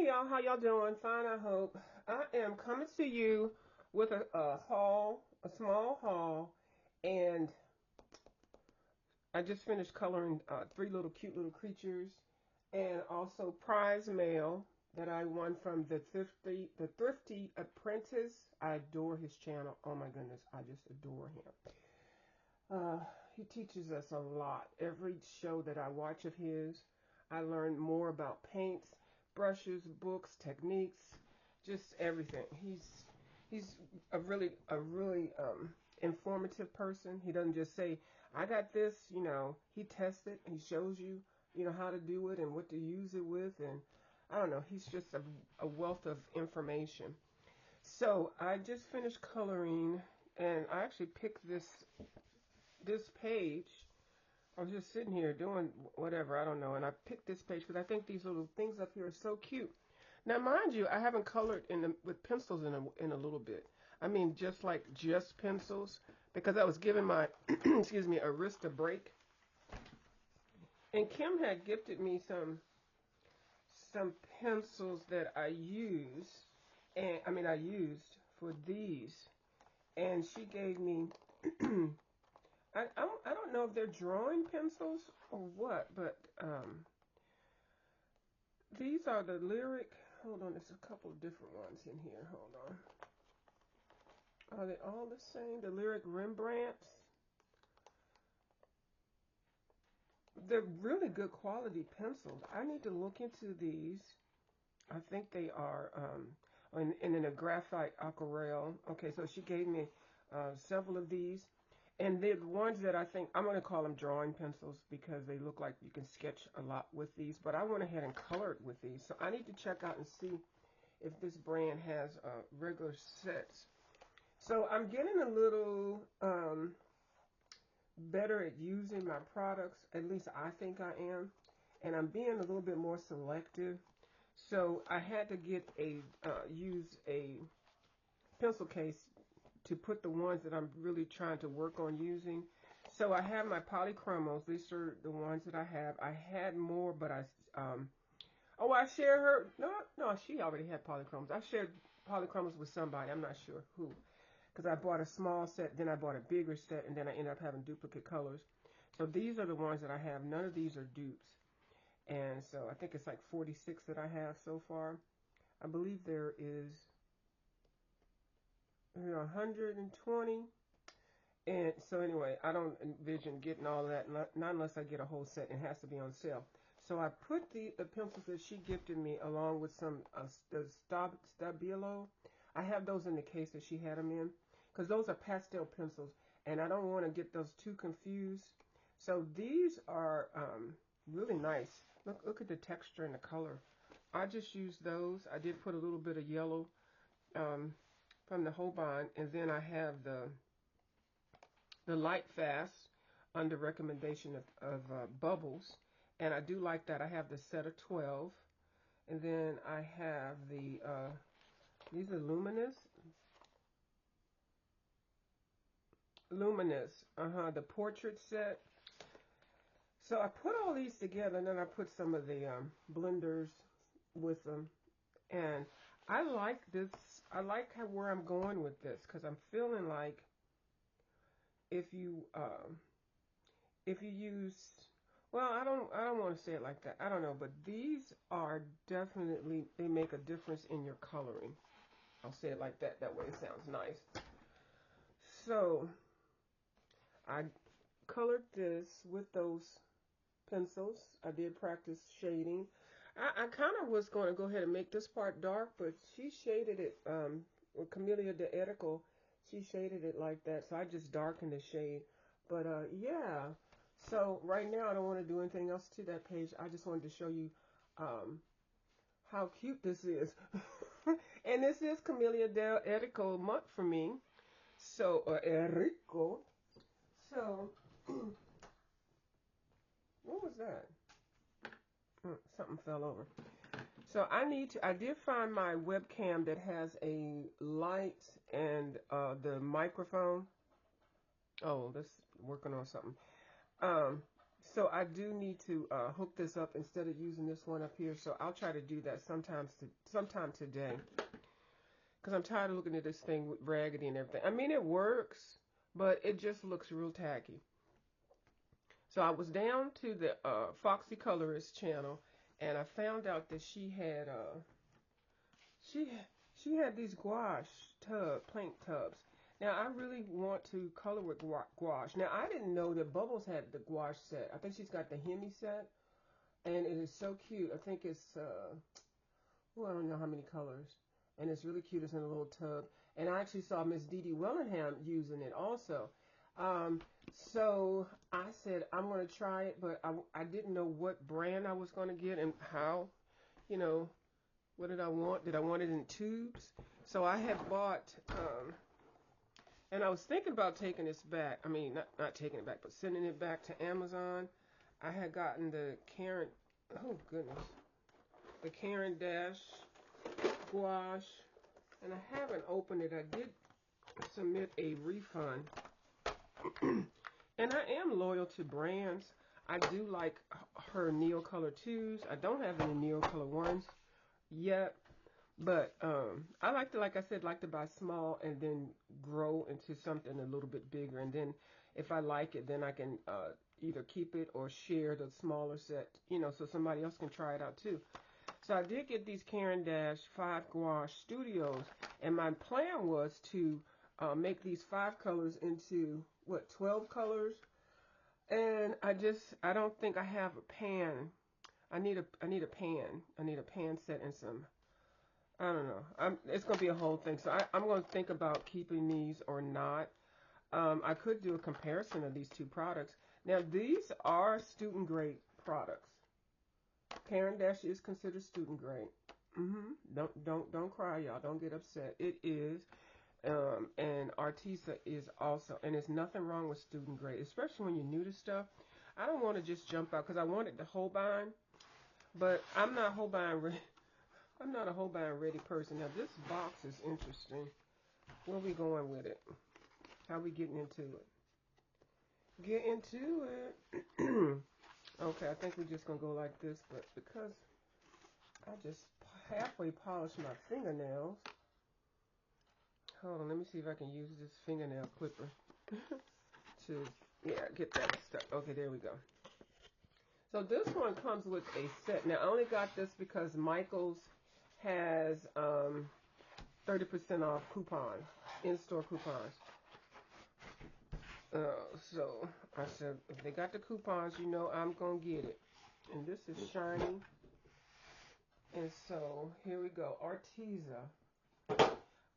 Hey y'all, how y'all doing? Fine, I hope. I am coming to you with a haul, a small haul, and I just finished coloring three little cute little creatures, and also prize mail that I won from the Thrifty Apprentice. I adore his channel. Oh my goodness, I just adore him. He teaches us a lot. Every show that I watch of his, I learn more about paints, brushes, books, techniques, just everything. He's a really informative person. He doesn't just say, "I got this," he tests it. He shows you, how to do it and what to use it with, and I don't know. He's just a wealth of information. So I just finished coloring, and I actually picked this page. I was just sitting here doing whatever, I don't know, and I picked this page because I think these little things up here are so cute. Now, mind you, I haven't colored with pencils in a little bit. I mean, just pencils, because I was giving my excuse me, a wrist a break. And Kim had gifted me some pencils that I use, and I used for these, and she gave me. I don't know if they're drawing pencils or what, but these are the Lyric. Hold on, there's a couple of different ones in here. Hold on. Are they all the same? The Lyric Rembrandts. They're really good quality pencils. I need to look into these. I think they are in a graphite aquarelle. Okay, so she gave me several of these. And the ones that I think, I'm going to call them drawing pencils because they look like you can sketch a lot with these. But I went ahead and colored with these. So I need to check out and see if this brand has regular sets. So I'm getting a little better at using my products. At least I think I am. And I'm being a little bit more selective. So I had to get use a pencil case to put the ones that I'm really trying to work on using. So I have my polychromos. These are the ones that I have. I had more, but I shared her. No, she already had polychromos. I shared polychromos with somebody. I'm not sure who. Because I bought a small set, then I bought a bigger set, and then I ended up having duplicate colors. So these are the ones that I have. None of these are dupes. And so I think it's like 46 that I have so far. I believe there is 120. And so anyway, I don't envision getting all that, not unless I get a whole set. It has to be on sale. So I put the pencils that she gifted me along with some the Stabilo. I have those in the case that she had them in, because those are pastel pencils, and I don't want to get those too confused. So these are really nice. Look at the texture and the color. I just used those. I did put a little bit of yellow from the Holbein, and then I have the Light Fast under recommendation of Bubbles, and I do like that. I have the set of 12, and then I have the these are Luminous, the portrait set. So I put all these together, and then I put some of the blenders with them, and I like this. I like where I'm going with this, because I'm feeling like if you use, well, I don't want to say it like that. I don't know, but these are definitely, they make a difference in your coloring. I'll say it like that. That way it sounds nice. So I colored this with those pencils. I did practice shading. I kind of was going to go ahead and make this part dark, but she shaded it with Camellia de Erico. She shaded it like that, so I just darkened the shade. But yeah, so right now I don't want to do anything else to that page. I just wanted to show you how cute this is. And this is Camellia del Erico month for me. So, Erico. So, what was that? Something fell over. So I did find my webcam that has a light and the microphone. Oh, this working on something. So I do need to hook this up instead of using this one up here. So I'll try to do that sometime today. Because I'm tired of looking at this thing with raggedy and everything. I mean, it works, but it just looks real tacky. So I was down to the Foxy Colorist channel, and I found out that she she had these gouache paint tubs. Now I really want to color with gouache. Now I didn't know that Bubbles had the gouache set. I think she's got the Hemi set, and it is so cute. I think it's I don't know how many colors, and it's really cute. It's in a little tub, and I actually saw Miss Dee Dee Wellingham using it also. Um, so I said I'm going to try it, but I didn't know what brand I was going to get and how, you know, what did I want? Did I want it in tubes? So I had bought, and I was thinking about taking this back. I mean, not taking it back, but sending it back to Amazon. I had gotten the Caran, oh goodness, the Caran d'Ache gouache, and I haven't opened it. I did submit a refund, and I am loyal to brands. I do like her Neocolor 2s. I don't have any Neocolor 1s yet. But I like to, like I said, like to buy small and then grow into something a little bit bigger. And then if I like it, then I can either keep it or share the smaller set, you know, so somebody else can try it out too. So I did get these Caran d'Ache 5 Gouache Studios, and my plan was to make these 5 colors into, what, 12 colors? And I don't think I have a pan. I need a pan. I need a pan set and some, I don't know. It's going to be a whole thing. So I'm going to think about keeping these or not. I could do a comparison of these two products. Now, these are student grade products. Caran d'Ache is considered student grade. Don't cry, y'all. Don't get upset. It is. And Arteza is also. And there's nothing wrong with student grade, especially when you're new to stuff. I don't want to just jump out because I wanted the Holbein, but I'm not Holbein ready. I'm not a Holbein ready person. Now this box is interesting. Where are we going with it? How are we getting into it? Get into it. Okay, I think we're just going to go like this, but because I just halfway polished my fingernails. Hold on, let me see if I can use this fingernail clipper to, yeah, get that stuff. Okay, there we go. So this one comes with a set. Now I only got this because Michael's has 30% off coupon, in-store coupons. So I said, if they got the coupons, you know I'm going to get it. And this is shiny. And so here we go. Arteza.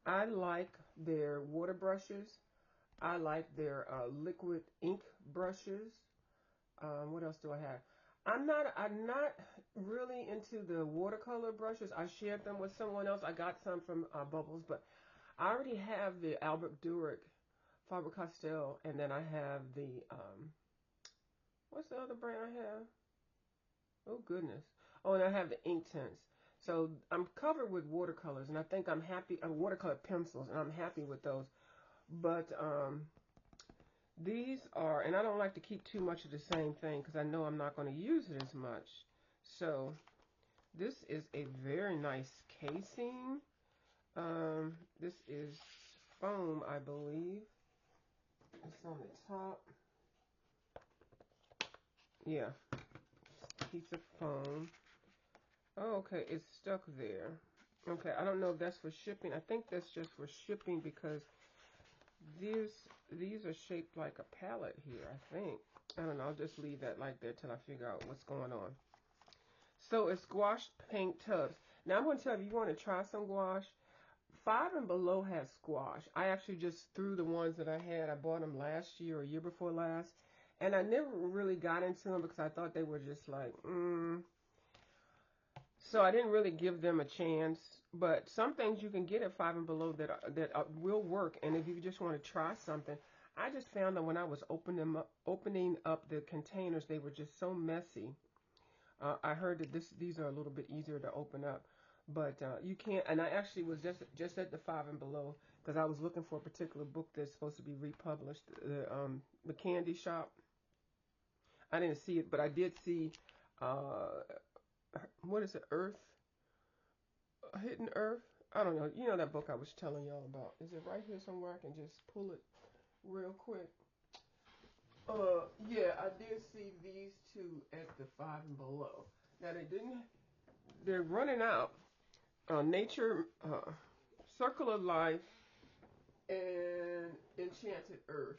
I like their water brushes. I like their liquid ink brushes. What else do I have? I'm not really into the watercolor brushes. I shared them with someone else. I got some from Bubbles, but I already have the Albert Durick Faber-Castell, and then I have the what's the other brand I have? Oh goodness. Oh, and I have the Inktense. So I'm covered with watercolors, and I think I'm happy. Watercolor pencils, and I'm happy with those. But these are, and I don't like to keep too much of the same thing because I know I'm not going to use it as much. So this is a very nice casing. This is foam, I believe. It's on the top. Yeah, piece of foam. Oh, okay, it's stuck there. Okay, I don't know if that's for shipping. I think that's just for shipping because these are shaped like a palette here, I think. I don't know, I'll just leave that like that till I figure out what's going on. So it's gouache paint tubs. Now I'm going to tell you, if you want to try some gouache, 5 and Below has gouache. I actually just threw the ones that I had. I bought them last year or year before last. And I never really got into them because I thought they were just like, So I didn't really give them a chance. But some things you can get at 5 and Below that will work. And if you just want to try something, I just found that when I was opening up the containers, they were just so messy. I heard that these are a little bit easier to open up, but you can't. And I actually was just at the 5 and Below because I was looking for a particular book that's supposed to be republished, the Candy Shop. I didn't see it, but I did see, uh, what is it, Earth, Hidden Earth? I don't know. You know that book I was telling y'all about. Is it right here somewhere? I can just pull it real quick. Yeah, I did see these two at the Five and Below. Now they're running out. Nature, Circle of Life, and Enchanted Earth.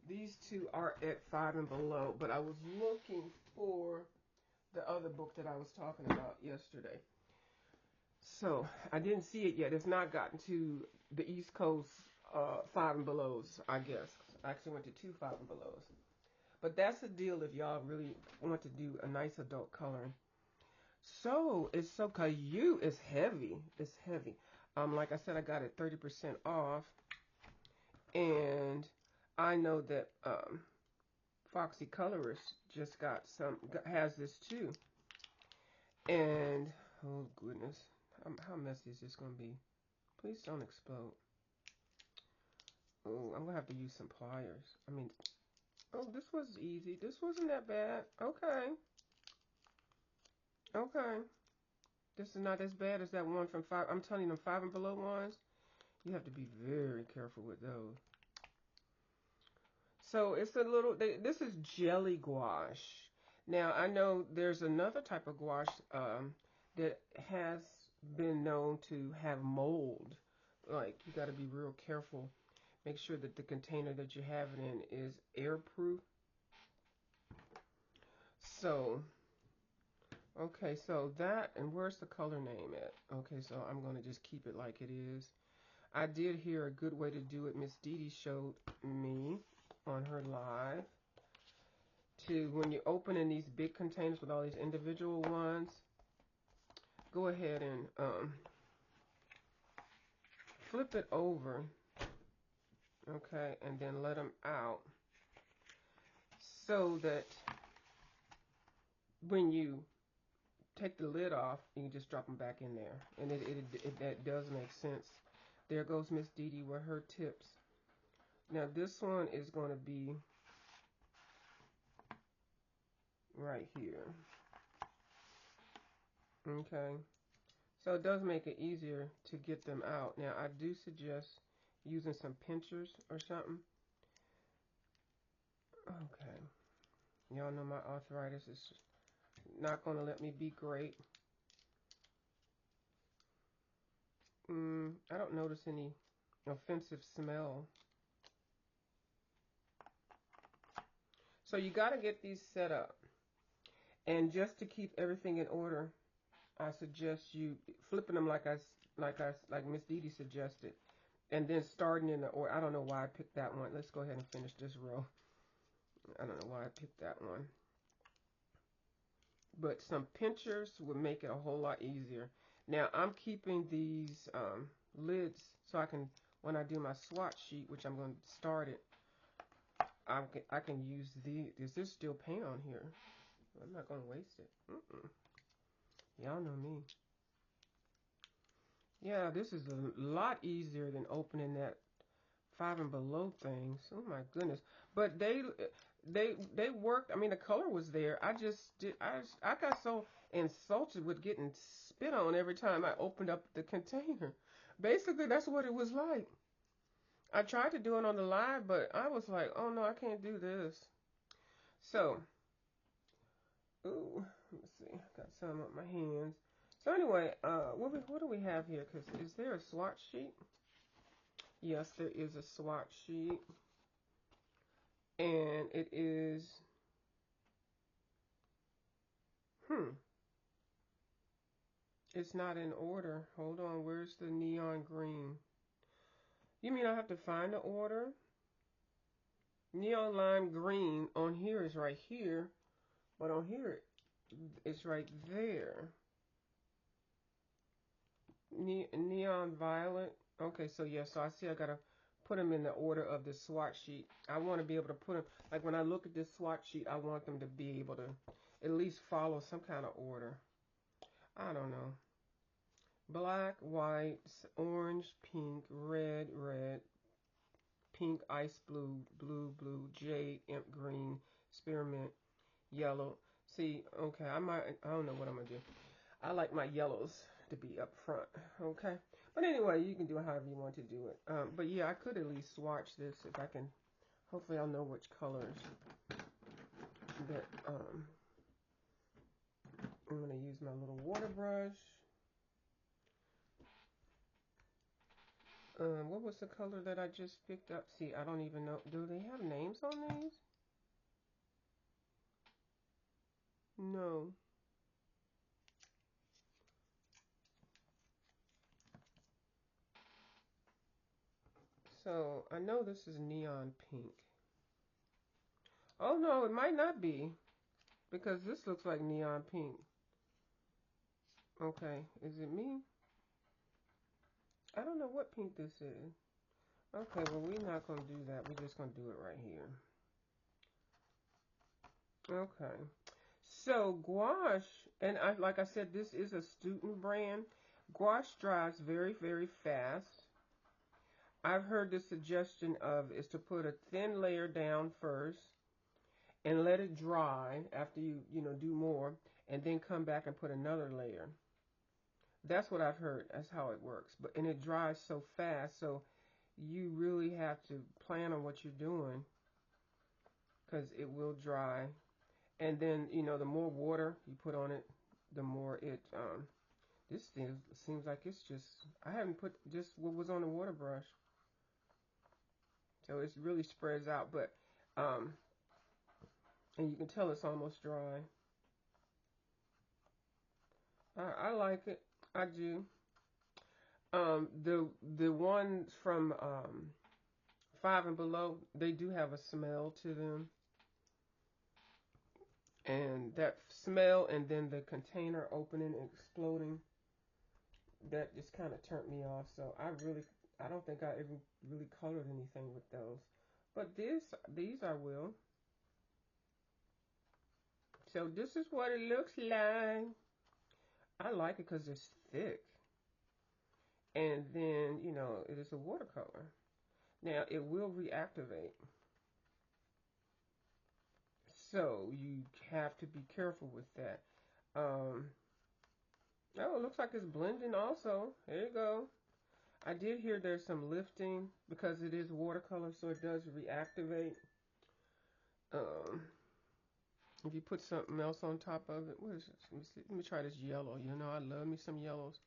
These two are at Five and Below, but I was looking for the other book that I was talking about yesterday. So I didn't see it yet. It's not gotten to the East Coast Five and Belows, I guess. I actually went to two Five and Belows. But that's the deal if y'all really want to do a nice adult coloring. So it's so Caillou is heavy. It's heavy. Like I said, I got it 30% off, and I know that Foxy Colorist just has this too. And oh goodness, how messy is this gonna be? Please don't explode. Oh, I'm gonna have to use some pliers. I mean, oh, this was easy. This wasn't that bad. Okay, okay. This is not as bad as that one from Five. I'm telling you, them Five and Below ones. You have to be very careful with those. So it's a little, this is jelly gouache. Now I know there's another type of gouache that has been known to have mold. Like you got to be real careful. Make sure that the container that you have it in is airproof. So, okay, so that, and where's the color name at? Okay, so I'm going to just keep it like it is. I did hear a good way to do it. Miss Dee Dee showed me on her live. To when you open in these big containers with all these individual ones, go ahead and flip it over, okay, and then let them out so that when you take the lid off, you can just drop them back in there, and that does make sense. There goes Miss Dee Dee with her tips. Now this one is going to be right here, okay. So it does make it easier to get them out. Now I do suggest using some pinchers or something. Okay. Y'all know my arthritis is not going to let me be great. I don't notice any offensive smell. So you got to get these set up. And just to keep everything in order, I suggest you flipping them like Miss Dee Dee suggested, and then starting in the order. I don't know why I picked that one. Let's go ahead and finish this row. I don't know why I picked that one. But some pinchers would make it a whole lot easier. Now I'm keeping these lids so I can, when I do my swatch sheet, which I'm going to start it, I can use these. There's still paint on here. I'm not going to waste it. Y'all know me. Yeah, this is a lot easier than opening that Five and Below things. Oh my goodness. But they worked. I mean, the color was there. I got so insulted with getting spit on every time I opened up the container. Basically, that's what it was like. I tried to do it on the live, but I was like, oh no, I can't do this. So, ooh, let's see. Got some on my hands. So anyway, what do we have here? Cause is there a swatch sheet? Yes, there is a swatch sheet. And it is, it's not in order. Hold on, where's the neon green? You mean I have to find the order? Neon lime green on here is right here, but on here it's right there. Neon violet. Okay, so yeah, so I see I gotta put them in the order of the swatch sheet. I want to be able to put them, like when I look at this swatch sheet, I want them to be able to at least follow some kind of order. I don't know. Black, white, orange, pink, red, pink, ice blue, blue, jade, imp green, spearmint, yellow. See, okay, I don't know what I'm gonna do. I like my yellows to be up front, okay? But anyway, you can do it however you want to do it. But yeah, I could at least swatch this if I can. Hopefully I'll know which colors that, I'm gonna use my little water brush. What was the color that I just picked up? See, I don't even know. Do they have names on these? No. So, I know this is neon pink. Oh no, it might not be. Because this looks like neon pink. Okay, is it me? I don't know what pink this is. Okay, well we're not going to do that. We're just going to do it right here. Okay. So gouache, and like I said, this is a student brand. Gouache dries very, very fast. I've heard the suggestion of is to put a thin layer down first and let it dry after you do more, and then come back and put another layer. That's what I've heard. That's how it works. And it dries so fast, so you really have to plan on what you're doing because it will dry. And then, the more water you put on it, the more it, this thing seems like it's just, I haven't put just what was on the water brush. So it really spreads out, but, and you can tell it's almost dry. I like it. I do. The ones from, 5 and Below, they do have a smell to them. And that smell and then the container opening and exploding, that just kind of turned me off. So I don't think I ever really colored anything with those. But these I will. So this is what it looks like. I like it because it's thick. And then, it is a watercolor. Now, it will reactivate. So you have to be careful with that. Oh, it looks like it's blending also. There you go. I did hear there's some lifting because it is watercolor, so it does reactivate. If you put something else on top of it, what is it? Let me see. Let me try this yellow. I love me some yellows.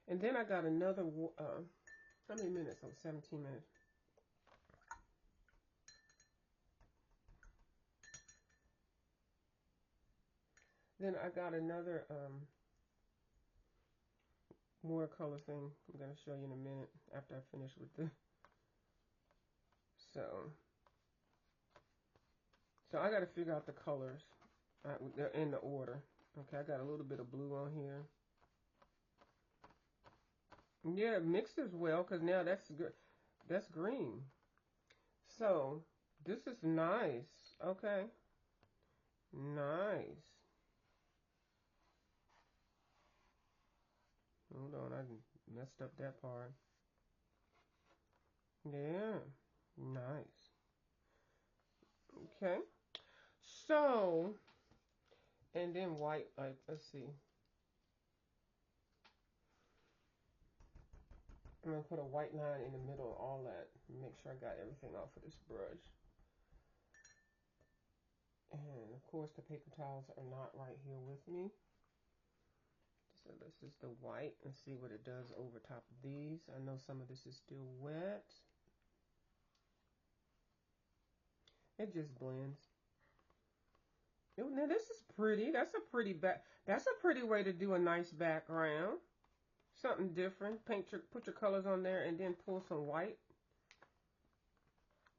And then I got another. How many minutes? Oh, 17 minutes. Then I got another watercolor thing. I'm gonna show you in a minute after I finish with this. So I got to figure out the colors. They're in the order. Okay, I got a little bit of blue on here. Yeah, mixed as well, because now that's good. That's green. So, this is nice. Okay. Nice. Hold on, I messed up that part. Yeah. Nice. Okay. So, and then white, like, let's see. I'm going to put a white line in the middle of all that. Make sure I got everything off of this brush. And, of course, the paper towels are not right here with me. So this is the white. Let's see what it does over top of these. I know some of this is still wet. It just blends. Now this is pretty. That's a pretty That's a pretty way to do a nice background. Something different. Put your colors on there and then pull some white.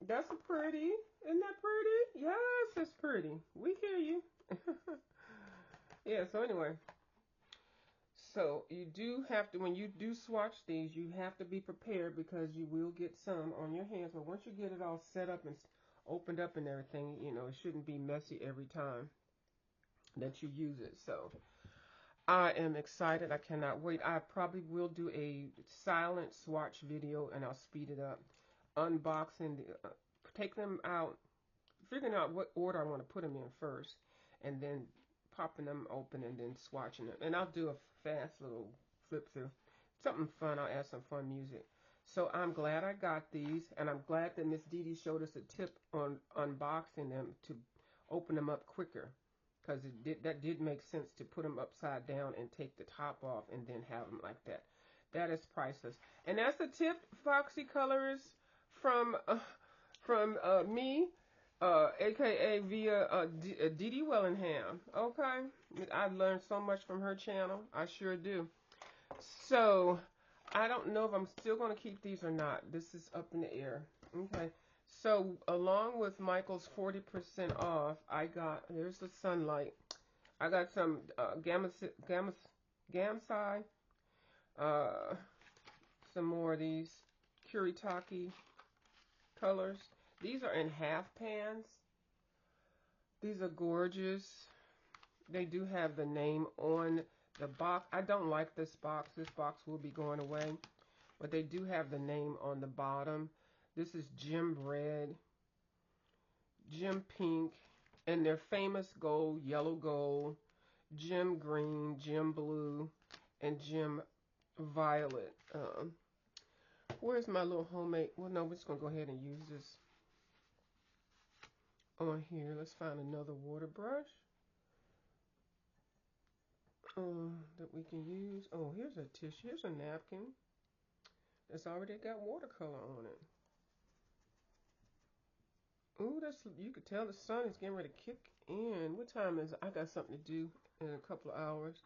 That's a pretty. Isn't that pretty? Yes, it's pretty. We hear you. Yeah. So anyway. So you do have to, when you do swatch these, you have to be prepared because you will get some on your hands. But once you get it all set up and opened up and everything, it shouldn't be messy every time that you use it. So I am excited. I cannot wait. I probably will do a silent swatch video and I'll speed it up. Unboxing, take them out figuring out what order I want to put them in first, and then popping them open and then swatching them. And I'll do a fast little flip through, something fun. I'll add some fun music. So I'm glad I got these, and I'm glad that Miss Dee Dee showed us a tip on unboxing them to open them up quicker, because that did make sense to put them upside down and take the top off and then have them like that. That is priceless. And that's a tip, Foxy Colorist, from me, aka via Dee Dee Wellingham. Okay, I learned so much from her channel. I sure do. So I don't know if I'm still going to keep these or not. This is up in the air. Okay. So along with Michael's 40% off, I got, here's the sunlight. I got some Gamsai, uh, some more of these Kuretake colors. These are in half pans. These are gorgeous. They do have the name on the box. I don't like this box. This box will be going away. But they do have the name on the bottom. This is Gem Red, Gem Pink, and their famous gold, yellow gold, Gem Green, Gem Blue, and Gem Violet. Where's my little homemade? Well, no, we're just going to go ahead and use this on here. Let's find another water brush that we can use. Oh, here's a tissue. Here's a napkin that's already got watercolor on it. Ooh, you could tell the sun is getting ready to kick in. What time is it? I got something to do in a couple of hours.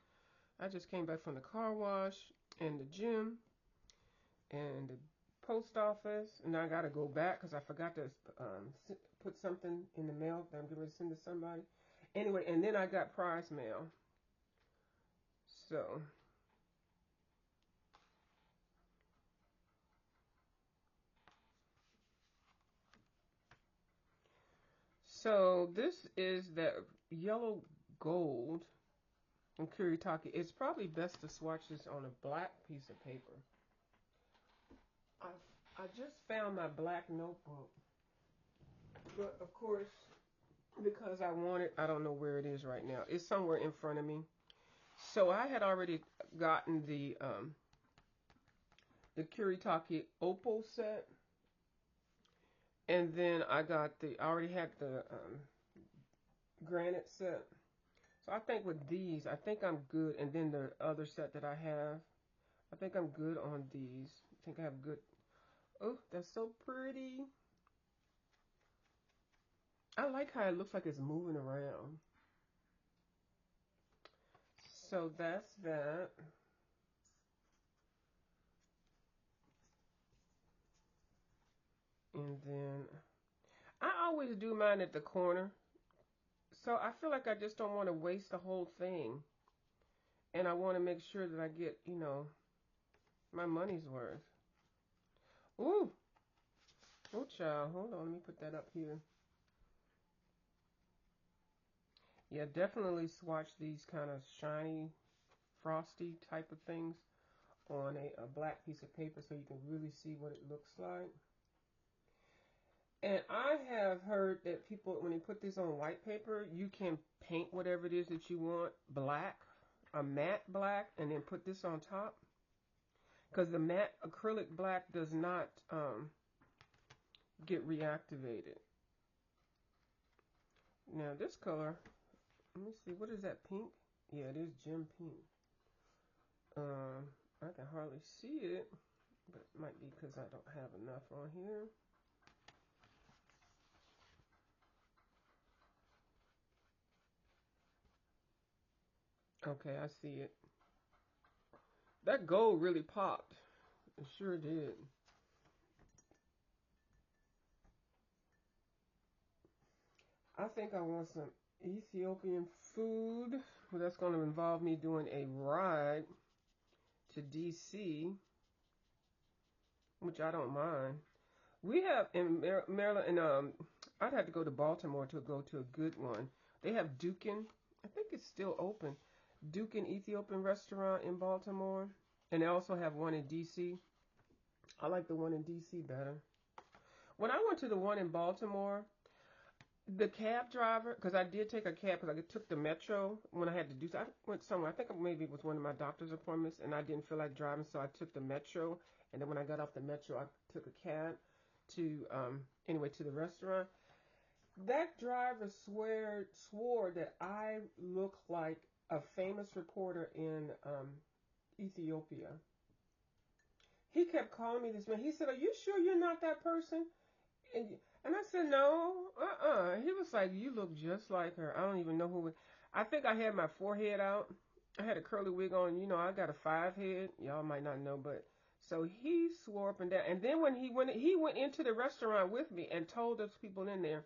I just came back from the car wash and the gym and the post office, and I got to go back because I forgot to put something in the mail that I'm going to send to somebody. Anyway, and then I got prize mail. So this is that yellow gold from Kuretake. It's probably best to swatch this on a black piece of paper. I just found my black notebook, but of course, because I want it, I don't know where it is right now. It's somewhere in front of me. So I had already gotten the Kuretake Opal set, and then I already had the granite set. So I think with these, I think I'm good. And then the other set that I have, I think I'm good on these. I think I have good. Oh, that's so pretty. I like how it looks like it's moving around. So that's that. And then I always do mine at the corner. So I feel like I just don't want to waste the whole thing. And I want to make sure that I get, my money's worth. Ooh. Oh, child. Hold on. Let me put that up here. Yeah, definitely swatch these kind of shiny, frosty type of things on a black piece of paper so you can really see what it looks like. And I have heard that people, when they put this on white paper, you can paint whatever it is that you want black, a matte black, and then put this on top. Because the matte acrylic black does not get reactivated. Now this color, let me see, what is that, pink? Yeah, it is gem pink. I can hardly see it, but it might be because I don't have enough on here. Okay, I see it. That gold really popped. It sure did. I think I want some Ethiopian food. Well, that's going to involve me doing a ride to DC, which I don't mind. We have in Maryland, and I'd have to go to Baltimore to go to a good one. They have Dukin. I think it's still open. Dukin Ethiopian restaurant in Baltimore, and they also have one in DC. I like the one in DC better. When I went to the one in Baltimore, The cab driver, because I did take a cab because I took the metro when I had to do so. I went somewhere. I think maybe it was one of my doctor's appointments, and I didn't feel like driving, so I took the metro. And then when I got off the metro, I took a cab to anyway to the restaurant. That driver swore that I look like a famous reporter in Ethiopia. He kept calling me this man. He said, "Are you sure you're not that person?" And, and I said, "No, He was like, "You look just like her." I don't even know who. I think I had my forehead out. I had a curly wig on. You know, I got a 5 head. Y'all might not know, but so he swore up and down. And then when he went into the restaurant with me and told those people in there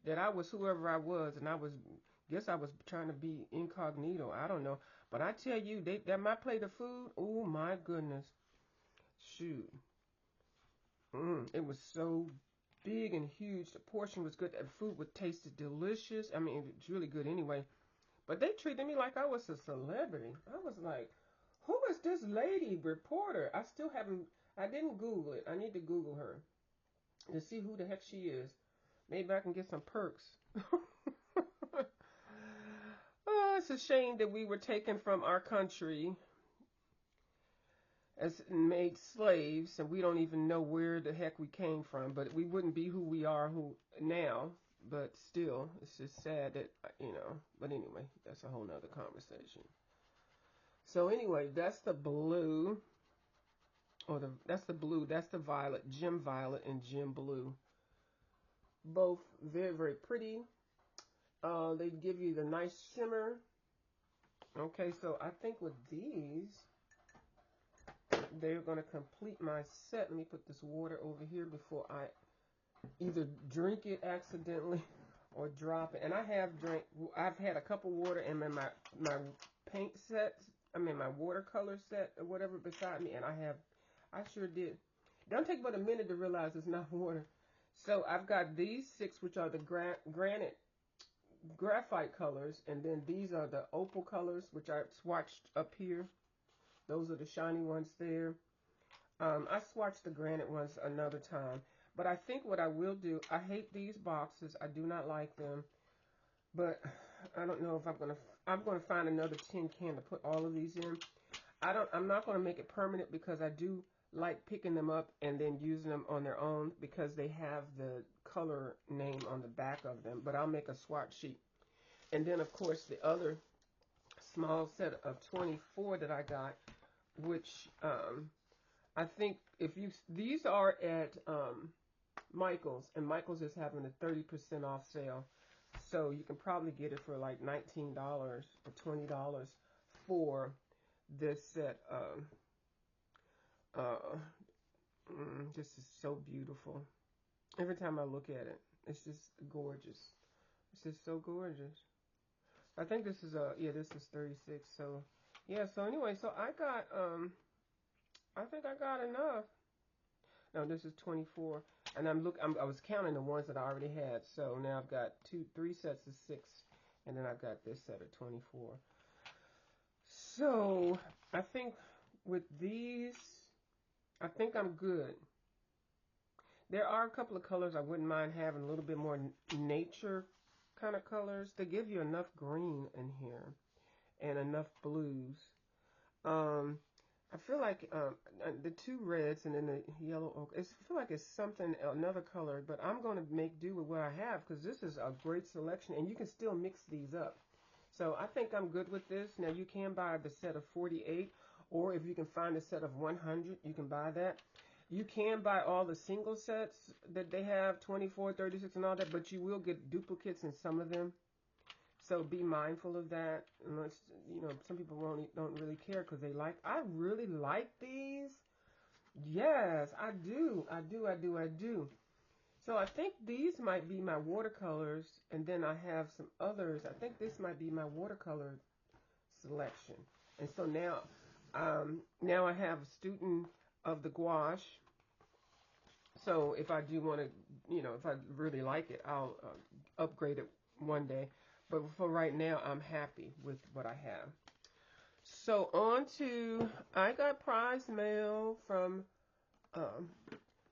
that I was whoever I was, and guess I was trying to be incognito. I don't know, but I tell you, that my plate of food. Oh my goodness, shoot, it was so big and huge. The portion was good. The food would tasted delicious. I mean, it's really good anyway. But they treated me like I was a celebrity. I was like, who is this lady reporter? I still haven't. I didn't Google it. I need to Google her to see who the heck she is. Maybe I can get some perks. Oh, it's a shame that we were taken from our country as made slaves, and we don't even know where the heck we came from. But we wouldn't be who we are now. But still, it's just sad that But anyway, that's a whole nother conversation. So anyway, that's the blue, that's the blue, that's the violet, gem violet and gem blue. Both very, very pretty. They give you the nice shimmer. Okay, so I think with these, they're going to complete my set. Let me put this water over here before I either drink it accidentally or drop it. And I've had a cup of water and my paint sets, my watercolor set or whatever beside me, and I sure did. It don't take but a minute to realize it's not water. So I've got these 6, which are the granite graphite colors, and then these are the opal colors, which I swatched up here. Those are the shiny ones there. I swatched the granite ones another time. But I think what I will do, I hate these boxes. I do not like them. But I don't know if I'm gonna find another tin can to put all of these in. I'm not gonna make it permanent because I do like picking them up and then using them on their own because they have the color name on the back of them. But I'll make a swatch sheet. And then of course the other small set of 24 that I got, which I think these are at Michael's, and Michael's is having a 30% off sale. So you can probably get it for like $19 or $20 for this set. This is so beautiful. Every time I look at it, it's just gorgeous. It's just so gorgeous. I think this is this is 36. So yeah. So anyway, so I think I got enough. No, this is 24. And I was counting the ones that I already had. So now I've got 3 sets of 6. And then I've got this set of 24. So I think with these, I think I'm good. There are a couple of colors I wouldn't mind having a little bit more nature kind of colors. They give you enough green in here and enough blues. I feel like the 2 reds and then the yellow ochre, I feel like it's another color, but I'm going to make do with what I have because this is a great selection and you can still mix these up. So I think I'm good with this. Now you can buy the set of 48, or if you can find a set of 100, you can buy that. You can buy all the single sets that they have, 24, 36 and all that, but you will get duplicates in some of them. So be mindful of that. Unless, some people don't really care because I really like these. Yes, I do. I do. So I think these might be my watercolors, and then I have some others. I think this might be my watercolor selection. And so now I have a student of the gouache. So if I do want to, if I really like it, I'll upgrade it one day. But for right now, I'm happy with what I have. So I got prize mail from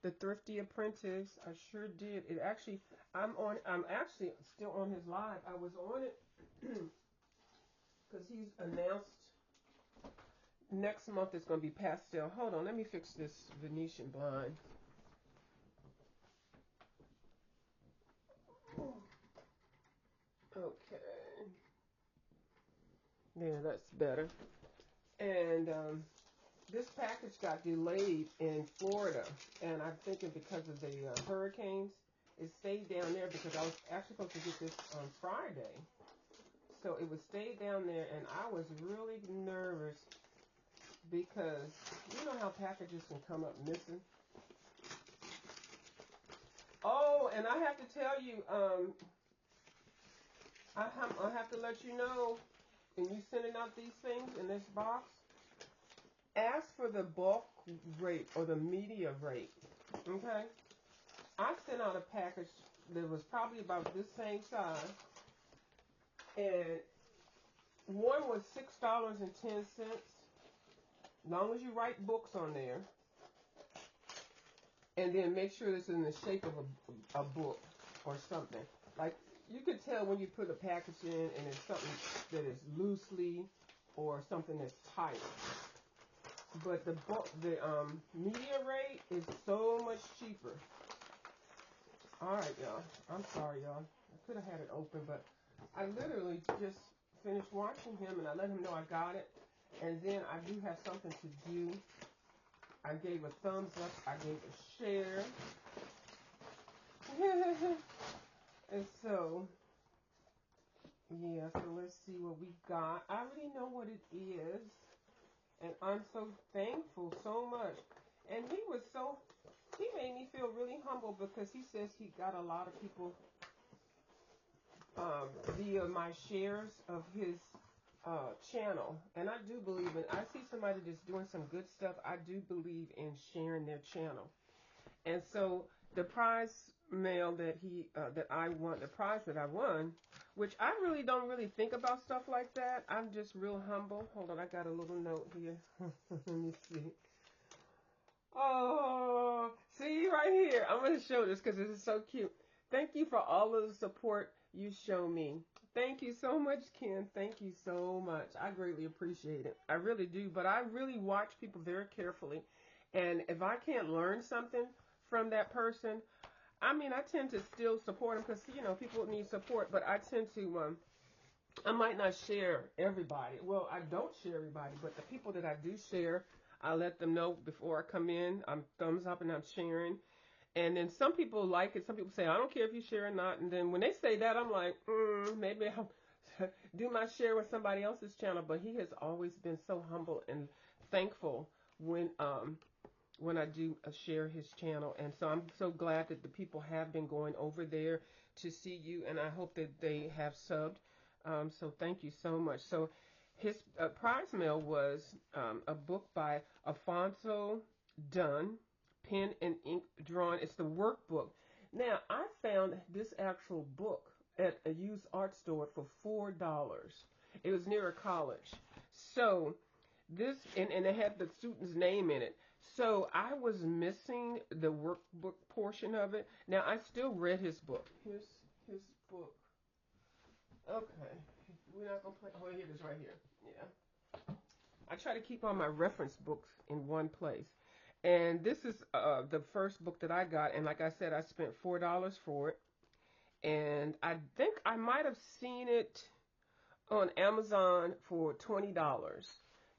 The Thrifty Apprentice. I sure did. It actually, I'm actually still on his live. I was on it because he's announced next month it's going to be pastel. Hold on, let me fix this Venetian blind. Okay. Yeah, that's better. And this package got delayed in Florida, and I'm thinking because of the hurricanes, it stayed down there because I was actually supposed to get this on Friday. So it would stay down there, and I was really nervous because you know how packages can come up missing. Oh, and I have to tell you, I have to let you know, when you sending out these things in this box, ask for the bulk rate or the media rate. Okay? I sent out a package that was probably about this same size, and one was $6.10. As long as you write books on there, and then make sure it's in the shape of a book or something. Like, you could tell when you put a package in and it's something that is loosely or something that's tight. But the media rate is so much cheaper. Alright, y'all. I'm sorry, y'all. I could have had it open, but I literally just finished watching him and I let him know I got it. And then I do have something to do. I gave a thumbs up. I gave a share. And so, yeah, so let's see what we got. I already know what it is. And I'm so thankful so much. And he made me feel really humble because he says he got a lot of people via my shares of his channel. And I do believe in, I see somebody that's doing some good stuff. I do believe in sharing their channel. And so the prize mail that the prize that I won, which I really don't really think about stuff like that. I'm just real humble. Hold on, I got a little note here. Let me see. Oh, see right here. I'm going to show this because this is so cute. Thank you for all of the support you show me. Thank you so much, Ken. Thank you so much. I greatly appreciate it. I really do. But I really watch people very carefully. And if I can't learn something from that person, I mean, I tend to still support them because, you know, people need support. But I tend to, I might not share everybody. Well, I don't share everybody. But the people that I do share, I let them know before I come in. I'm thumbs up and I'm sharing. And then some people like it. Some people say, I don't care if you share or not. And then when they say that, I'm like, maybe I'll do my share with somebody else's channel. But he has always been so humble and thankful when I do share his channel. And so I'm so glad that the people have been going over there to see you. And I hope that they have subbed. So thank you so much. So his prize mail was a book by Alfonso Dunn. Pen and ink drawn. It's the workbook. Now, I found this actual book at a used art store for $4. It was near a college. So, this, and it had the student's name in it. So, I was missing the workbook portion of it. Now, I still read his book. Here's his book. Okay. We're not going to play. Oh, here it is right here. Yeah. I try to keep all my reference books in one place. And this is the first book that I got. And like I said, I spent $4 for it. And I think I might have seen it on Amazon for $20.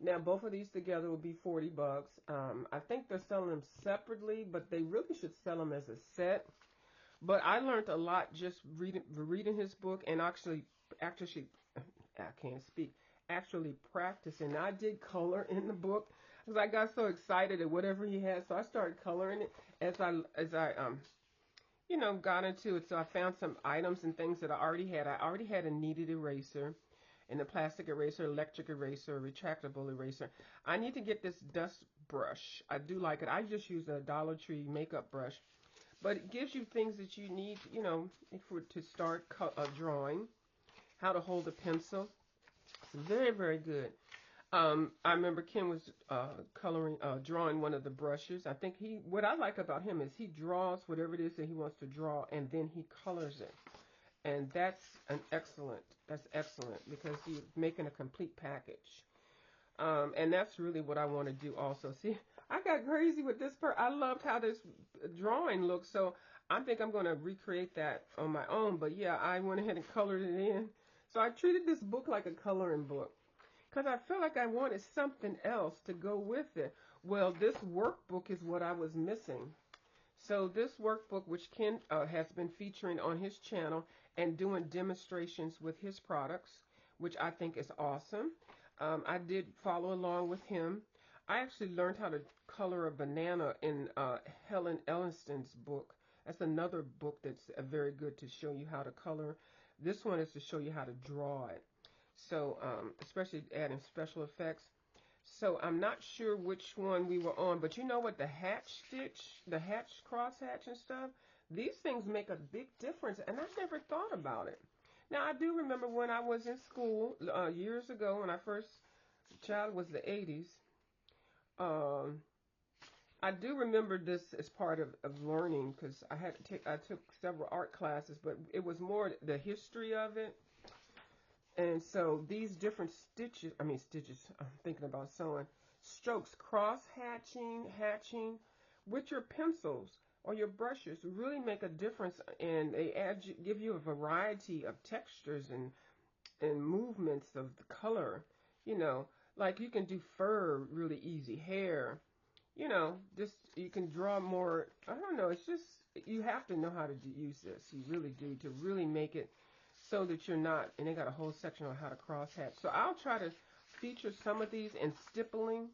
Now, both of these together would be 40 bucks. I think they're selling them separately, but they really should sell them as a set. But I learned a lot just reading his book and actually, I can't speak, actually practicing. I did color in the book because I got so excited at whatever he had, so I started coloring it as I you know, got into it. So I found some items and things that I already had. I already had a kneaded eraser and a plastic eraser, electric eraser, retractable eraser. I need to get this dust brush. I do like it. I just use a Dollar Tree makeup brush. But it gives you things that you need, you know, to start drawing. How to hold a pencil. It's very, very good. I remember Ken was drawing one of the brushes. I think what I like about him is he draws whatever it is that he wants to draw, and then he colors it. And that's excellent because he's making a complete package. And that's really what I want to do also. See, I got crazy with this part. I loved how this drawing looks, so I think I'm going to recreate that on my own. But yeah, I went ahead and colored it in. So I treated this book like a coloring book because I felt like I wanted something else to go with it. Well, this workbook is what I was missing. So this workbook, which Ken has been featuring on his channel and doing demonstrations with his products, which I think is awesome. I did follow along with him. I actually learned how to color a banana in Helen Elliston's book. That's another book that's very good to show you how to color. This one is to show you how to draw it. So, especially adding special effects. So I'm not sure which one we were on, but you know what, the hatch stitch, the hatch cross hatch and stuff, these things make a big difference, and I never thought about it. Now I do remember when I was in school years ago, when I first child was the 80s. Um, I do remember this as part of learning because I took several art classes, but it was more the history of it. And so these different stitches, I'm thinking about sewing, strokes, cross hatching, hatching with your pencils or your brushes really make a difference, and they give you a variety of textures and movements of the color, you know, like you can do fur really easy, hair, just you can draw more. I don't know, it's just you have to know how to use this. You really do to really make it so that you're not, and they got a whole section on how to cross hatch. So I'll try to feature some of these and stippling,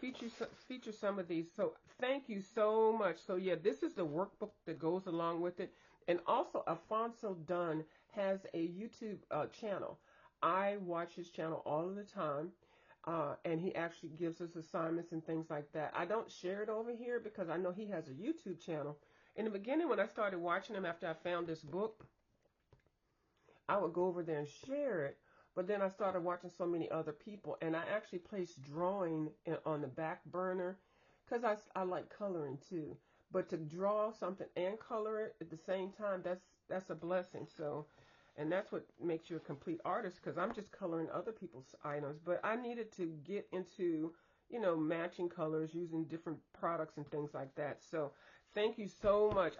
feature some of these. So thank you so much. So yeah, this is the workbook that goes along with it. And also Alfonso Dunn has a YouTube channel. I watch his channel all of the time. And he actually gives us assignments and things like that. I don't share it over here because I know he has a YouTube channel. In the beginning, when I started watching him after I found this book, I would go over there and share it, but then I started watching so many other people, and I actually placed drawing on the back burner because I like coloring too. But to draw something and color it at the same time, that's a blessing. So, and that's what makes you a complete artist because I'm just coloring other people's items. But I needed to get into, matching colors using different products and things like that. So thank you so much.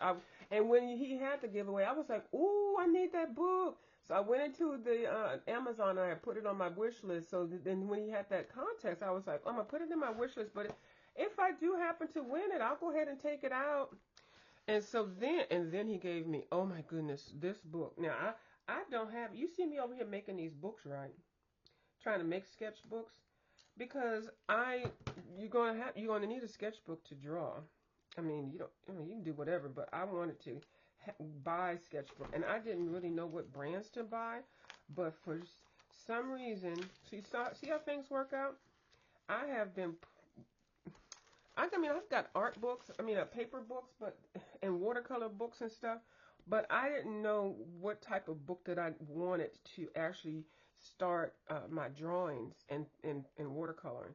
And when he had the giveaway, I was like, ooh, I need that book. So I went into the Amazon and I put it on my wish list. So then when he had that contest, I was like, I'm going to put it in my wish list. But if I do happen to win it, I'll go ahead and take it out. And so then he gave me, oh my goodness, this book. Now, I don't have, you see me over here making these books, right? Trying to make sketchbooks. Because you're going to need a sketchbook to draw. I mean, you can do whatever, but I wanted to buy sketchbook, and I didn't really know what brands to buy, but for some reason, see how things work out. I have been, I've got art books, paper books, but and watercolor books and stuff, but I didn't know what type of book that I wanted to actually start my drawings and watercoloring.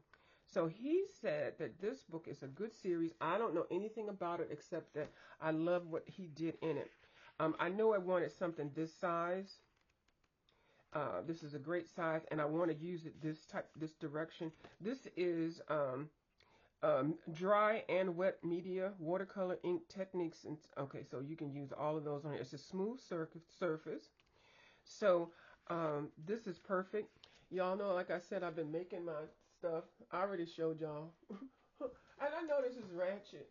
So he said that this book is a good series. I don't know anything about it except that I love what he did in it. I know I wanted something this size. This is a great size, and I want to use it this direction. This is dry and wet media, watercolor ink techniques. And okay, so you can use all of those on here. It's a smooth surface. So this is perfect. Y'all know, like I said, I've been making my stuff. I already showed y'all. And I know this is ratchet,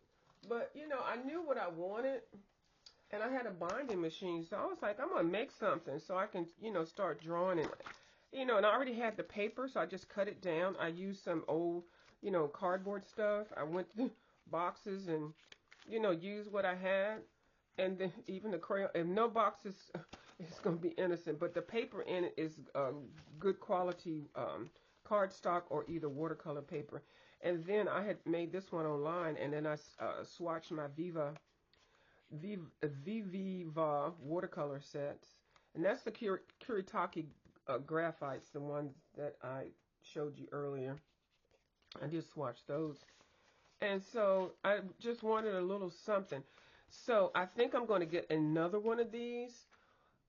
but I knew what I wanted, and I had a binding machine, so I was like, I'm gonna make something so I can, start drawing it. And I already had the paper, so I just cut it down. I used some old, cardboard stuff. I went through boxes and, used what I had, and then even the crayon. If no boxes, it's gonna be innocent, but the paper in it is good quality cardstock or either watercolor paper. And then I had made this one online, and then I swatched my Viviva watercolor sets, and that's the Kuretake graphites, the ones that I showed you earlier. I did swatch those. And so I just wanted a little something. So I think I'm going to get another one of these,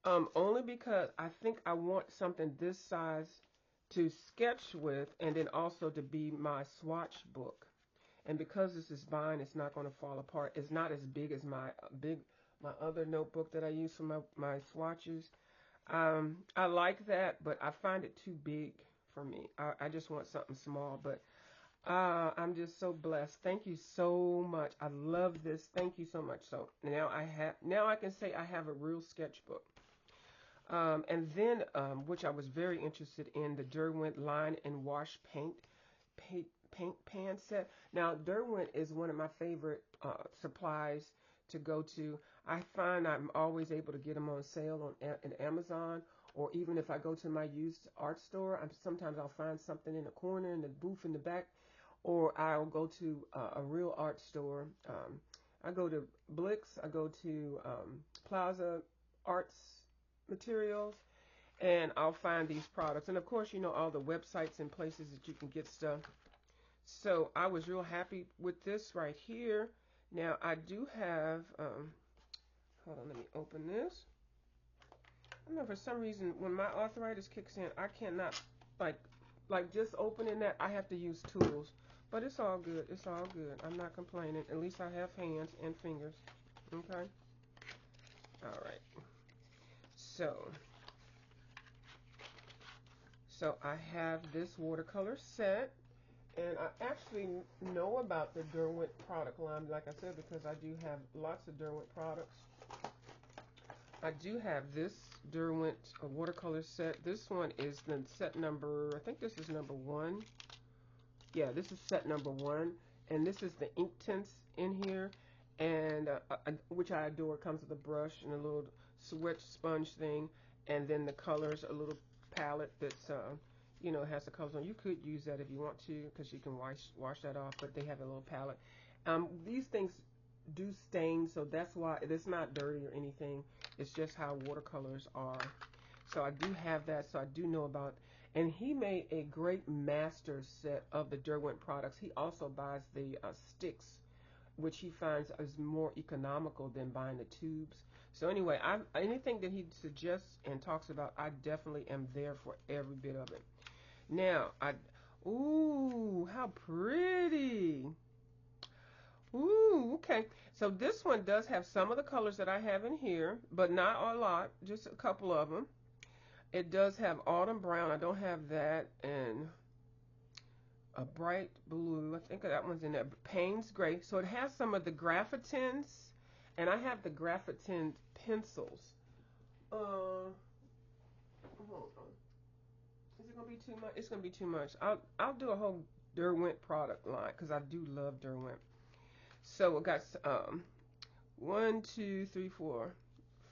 only because I think I want something this size to sketch with and then also to be my swatch book. And because this is fine, it's not going to fall apart. It's not as big as my other notebook that I use for my swatches. I like that, but I find it too big for me. I just want something small, but I'm just so blessed. Thank you so much. I love this. Thank you so much. So now I can say I have a real sketchbook. And then, which I was very interested in, the Derwent line and wash paint pan set. Now, Derwent is one of my favorite supplies to go to. I find I'm always able to get them on sale on Amazon, or even if I go to my used art store, sometimes I'll find something in the corner in the booth in the back, or I'll go to a real art store. I go to Blix, I go to Plaza Arts Materials, and I'll find these products. And of course, you know, all the websites and places that you can get stuff. So I was real happy with this right here. Now I do have, hold on, let me open this. I don't know, for some reason, when my arthritis kicks in, I cannot, like just opening that, I have to use tools. But it's all good. It's all good. I'm not complaining. At least I have hands and fingers. Okay? All right. So I have this watercolor set. And I actually know about the Derwent product line, like I said, because I do have lots of Derwent products. I do have this Derwent watercolor set. This one is the set number, I think this is number 1. Yeah, this is set number 1. And this is the ink tints in here, and which I adore. It comes with a brush and a little switch sponge thing, and then the colors, a little palette that's you know, has the colors on. You could use that if you want to, because you can wash that off, but they have a little palette. These things do stain, so that's why it's not dirty or anything. It's just how watercolors are. So I do have that, so I do know about. And he made a great master set of the Derwent products. He also buys the sticks, which he finds is more economical than buying the tubes. So anyway, anything that he suggests and talks about, I definitely am there for every bit of it. Now, ooh, how pretty. Ooh, okay. So this one does have some of the colors that I have in here, but not a lot, just a couple of them. It does have autumn brown. I don't have that. And a bright blue. I think that one's in there. Payne's gray. So it has some of the Graphitins, and I have the Graphitin pencils. Hold on. Is it gonna be too much? It's gonna be too much. I'll do a whole Derwent product line because I do love Derwent. So we got 1, 2, 3, 4,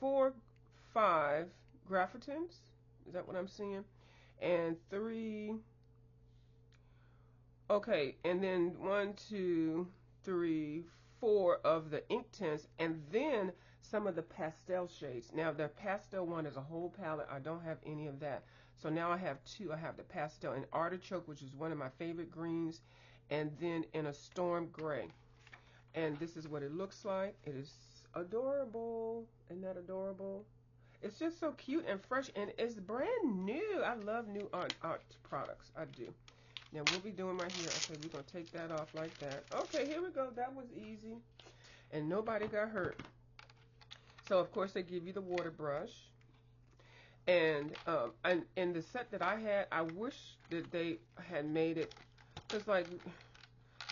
4, 5 Graphitins. Is that what I'm seeing? And 3. Okay, and then 1, 2, 3, 4 of the ink tints, and then some of the pastel shades. Now the pastel one is a whole palette. I don't have any of that. So now I have 2. I have the pastel in artichoke, which is one of my favorite greens, and then in a storm gray. And this is what it looks like. It is adorable. Isn't that adorable? It's just so cute and fresh, and it's brand new. I love new art products. I do. Now we'll be doing right here. Okay, we're gonna take that off like that. Okay, here we go. That was easy, and nobody got hurt. So of course they give you the water brush, and in the set that I had, I wish that they had made it, cause like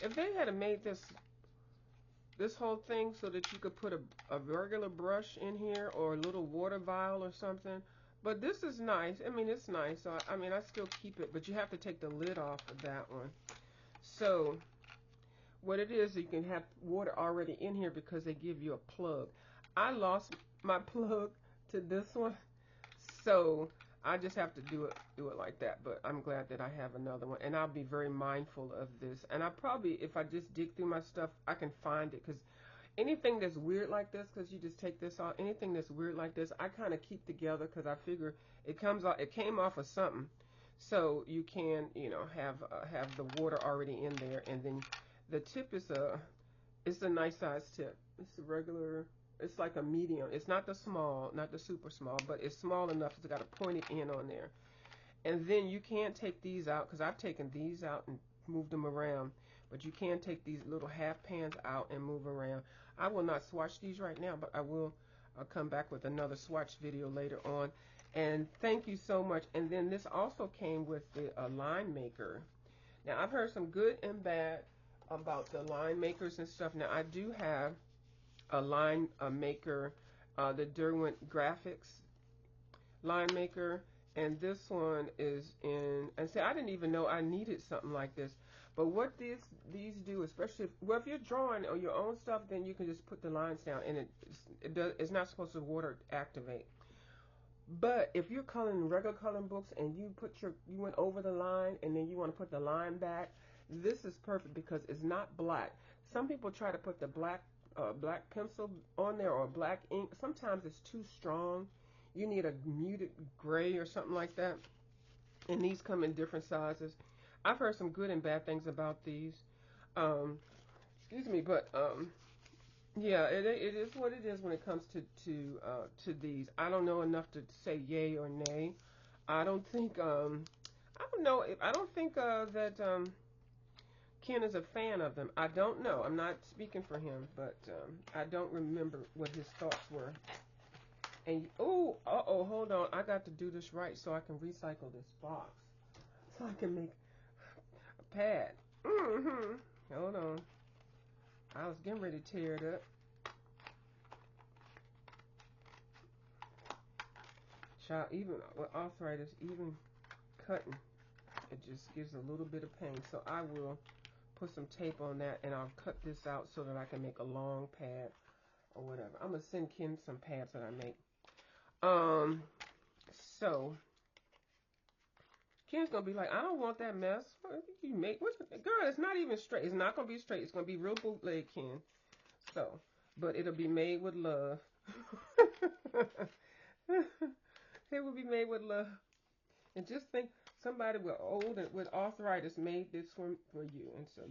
if they had made this whole thing so that you could put a regular brush in here or a little water vial or something. But this is nice. I mean, it's nice. So I mean, I still keep it, but you have to take the lid off of that one. So what it is, you can have water already in here because they give you a plug. I lost my plug to this one, so I just have to do it like that. But I'm glad that I have another one, and I'll be very mindful of this. And I probably, if I just dig through my stuff, I can find it, because anything that's weird like this, because you just take this off, anything that's weird like this, I kind of keep together, because I figure it came off of something. so you can, you know, have the water already in there, and then the tip is it's a nice size tip. It's a regular. It's like a medium. It's not the small, not the super small, but it's small enough. It's got a pointed end on there. And then you can take these out, because I've taken these out and moved them around. But you can take these little half pans out and move around. I will not swatch these right now, but I will come back with another swatch video later on. And thank you so much. And then this also came with the line maker. Now, I've heard some good and bad about the line makers and stuff. Now, I do have a line maker, the Derwent Graphics line maker, and this one is in, and see, I didn't even know I needed something like this. But what these do, especially well, if you're drawing on your own stuff, then you can just put the lines down, and it's not supposed to water activate. But if you're coloring regular coloring books and you went over the line and then you want to put the line back, this is perfect because it's not black. Some people try to put the black pencil on there or black ink. Sometimes it's too strong. You need a muted gray or something like that. And these come in different sizes. I've heard some good and bad things about these. Excuse me, but yeah, it is what it is when it comes to these. I don't know enough to say yay or nay. I don't think I don't know. I don't think that Ken is a fan of them. I don't know. I'm not speaking for him, but I don't remember what his thoughts were. And oh, hold on. I got to do this right so I can recycle this box, so I can make a pad. Hold on. I was getting ready to tear it up. Child, even with arthritis, even cutting, it just gives a little bit of pain. So I will put some tape on that, and I'll cut this out so that I can make a long pad or whatever. I'm gonna send Ken some pads that I make. So Ken's gonna be like, I don't want that mess. What you make? Girl, it's not even straight. It's not gonna be straight. It's gonna be real bootleg, Ken. So, but it'll be made with love. It will be made with love. And just think, somebody with old and with arthritis made this one for you, and so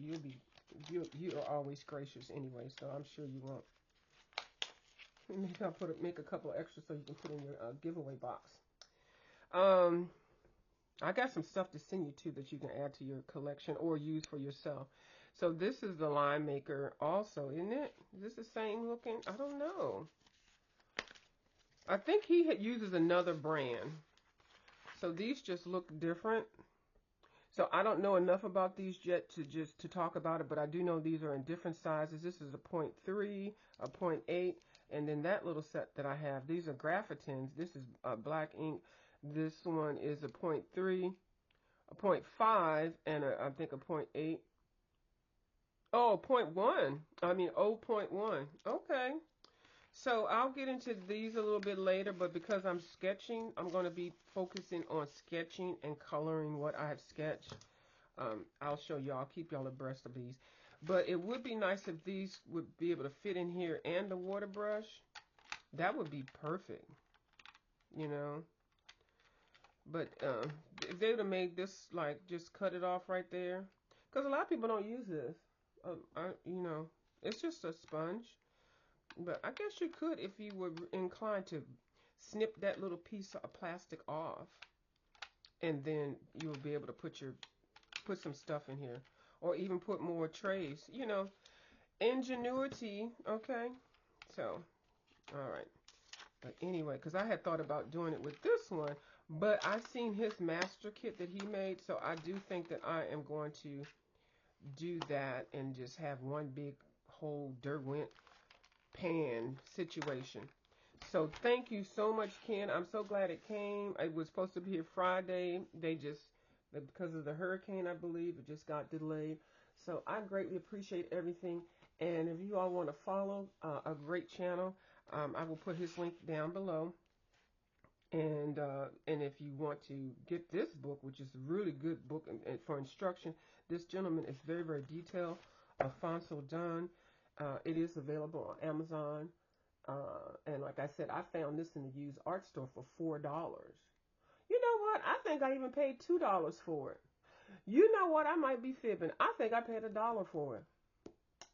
you are always gracious anyway. So I'm sure you won't. Maybe I'll make a couple of extras so you can put in your giveaway box. I got some stuff to send you too that you can add to your collection or use for yourself. So this is the line maker also, isn't it? Is this the same looking? I don't know. I think he uses another brand. So these just look different. So I don't know enough about these yet to talk about it, but I do know these are in different sizes. This is a 0.3, a 0.8, and then that little set that I have, these are Graphitins. This is black ink. This one is a 0.3, a 0.5, and I think a 0.8. Oh, 0.1. I mean, 0.1. Okay. So I'll get into these a little bit later, but because I'm sketching, I'm going to be focusing on sketching and coloring what I have sketched. I'll show you. I'll keep y'all abreast of these. But it would be nice if these would be able to fit in here and the water brush. That would be perfect, you know. But if they would have made this, like, just cut it off right there. Because a lot of people don't use this. You know, it's just a sponge. But I guess you could if you were inclined to snip that little piece of plastic off, and then you will be able to put some stuff in here, or even put more trays. You know, ingenuity. Okay, so all right. But anyway, because I had thought about doing it with this one, but I've seen his master kit that he made, so I do think that I am going to do that and just have one big whole Derwent pan situation. So thank you so much, Ken. I'm so glad it came. It was supposed to be here Friday. Because of the hurricane, I believe, it just got delayed. So I greatly appreciate everything. And if you all want to follow a great channel, I will put his link down below. And if you want to get this book, which is a really good book and for instruction, this gentleman is very, very detailed. Alfonso Dunn. It is available on Amazon. And like I said, I found this in the used art store for $4. You know what? I think I even paid $2 for it. You know what? I might be fibbing. I think I paid $1 for it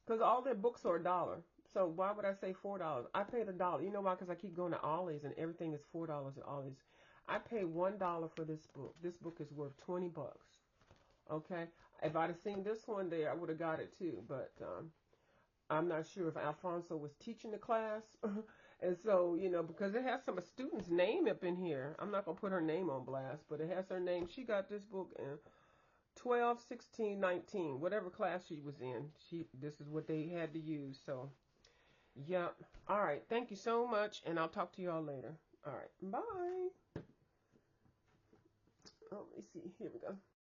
because all their books are $1. So why would I say $4? I paid $1. You know why? Because I keep going to Ollie's and everything is $4 at Ollie's. I paid $1 for this book. This book is worth $20. Okay. If I'd have seen this one there, I would have got it too. But I'm not sure if Alfonso was teaching the class. And so, because it has some student's name up in here. I'm not going to put her name on blast, but it has her name. She got this book in 12, 16, 19, whatever class she was in. This is what they had to use. So, yep. All right. Thank you so much, and I'll talk to you all later. All right. Bye. Oh, let me see. Here we go.